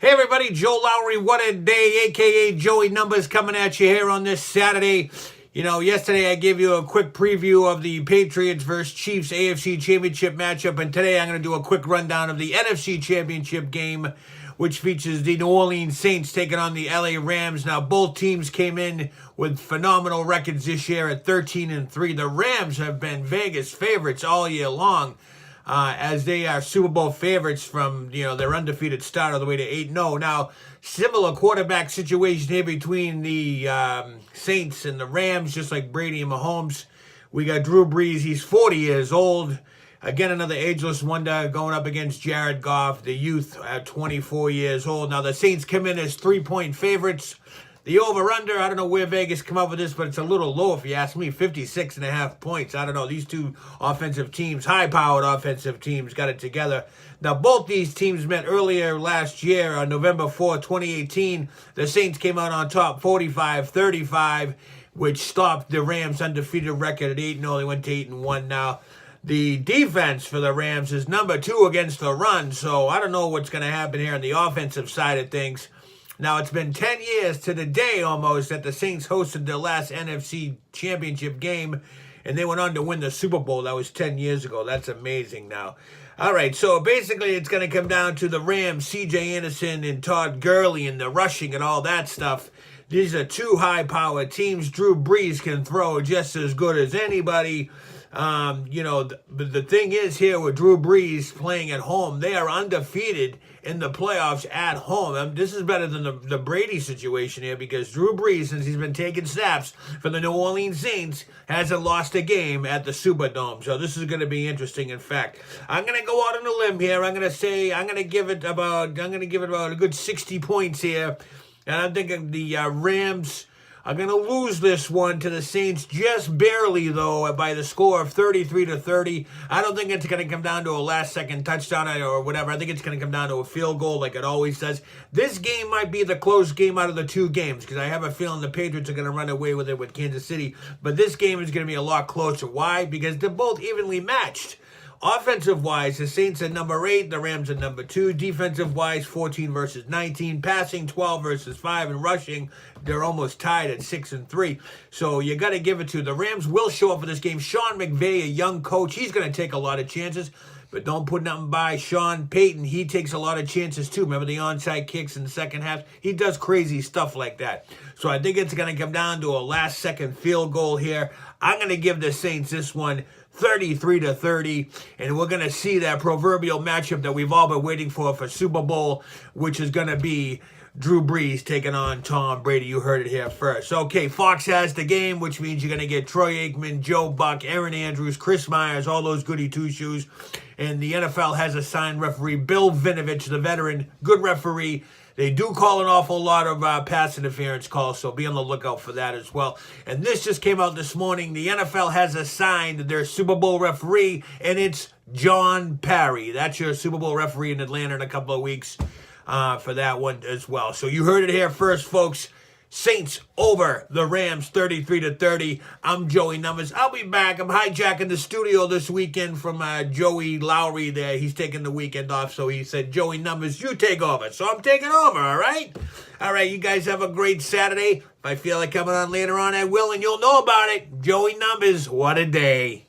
Hey everybody, Joe Lowry, what a day, aka Joey Numbers, coming at you here on this Saturday. You know, yesterday I gave you a quick preview of the Patriots versus Chiefs AFC Championship matchup, and today I'm going to do a quick rundown of the NFC Championship game, which features the New Orleans Saints taking on the LA Rams. Now, both teams came in with phenomenal records this year at 13-3. The Rams have been Vegas favorites all year long, as they are Super Bowl favorites from, their undefeated start all the way to 8-0. Now, similar quarterback situation here between the Saints and the Rams, just like Brady and Mahomes. We got Drew Brees. He's 40 years old. Again, another ageless wonder going up against Jared Goff, the youth at 24 years old. Now, the Saints come in as 3-point favorites. The over-under, I don't know where Vegas come up with this, but it's a little low if you ask me, 56.5 points. I don't know. These two offensive teams, high-powered offensive teams, got it together. Now, both these teams met earlier last year on November 4, 2018. The Saints came out on top 45-35, which stopped the Rams' undefeated record at 8-0. They went to 8-1 now. The defense for the Rams is number 2 against the run, so I don't know what's going to happen here on the offensive side of things. Now, it's been 10 years to the day almost that the Saints hosted their last NFC Championship game, and they went on to win the Super Bowl. That was 10 years ago. That's amazing now. All right, so basically it's going to come down to the Rams, C.J. Anderson and Todd Gurley, and the rushing and all that stuff. These are two high-powered teams. Drew Brees can throw just as good as anybody. The thing is here with Drew Brees playing at home, they are undefeated in the playoffs at home. This is better than the Brady situation here, because Drew Brees, since he's been taking snaps for the New Orleans Saints, hasn't lost a game at the Superdome. So this is going to be interesting. In fact, I'm going to go out on a limb here. I'm going to give it about a good 60 points here. And I'm thinking the Rams are going to lose this one to the Saints just barely, though, by the score of 33-30. I don't think it's going to come down to a last-second touchdown or whatever. I think it's going to come down to a field goal like it always does. This game might be the close game out of the two games, because I have a feeling the Patriots are going to run away with it with Kansas City. But this game is going to be a lot closer. Why? Because they're both evenly matched. Offensive-wise, the Saints are number 8, the Rams are number 2. Defensive-wise, 14 versus 19. Passing, 12 versus 5. And rushing, they're almost tied at 6-3. So you got to give it to the Rams. Will show up for this game. Sean McVay, a young coach, he's going to take a lot of chances. But don't put nothing by Sean Payton. He takes a lot of chances, too. Remember the onside kicks in the second half? He does crazy stuff like that. So I think it's going to come down to a last-second field goal here. I'm going to give the Saints this one 33-30, and we're going to see that proverbial matchup that we've all been waiting for Super Bowl, which is going to be Drew Brees taking on Tom Brady. You heard it here first. Okay, Fox has the game, which means you're going to get Troy Aikman, Joe Buck, Aaron Andrews, Chris Myers, all those goody two-shoes. And the NFL has assigned referee Bill Vinovich, the veteran, good referee. They do call an awful lot of pass interference calls, so be on the lookout for that as well. And this just came out this morning. The NFL has assigned their Super Bowl referee, and it's John Parry. That's your Super Bowl referee in Atlanta in a couple of weeks for that one as well. So you heard it here first, folks. Saints over the Rams 33-30. I'm Joey Numbers. I'll be back. I'm hijacking the studio this weekend from Joey Lowry there. He's taking the weekend off, so he said, Joey Numbers, you take over. So I'm taking over, all right? All right, you guys have a great Saturday. If I feel like coming on later on, I will, and you'll know about it. Joey Numbers, what a day.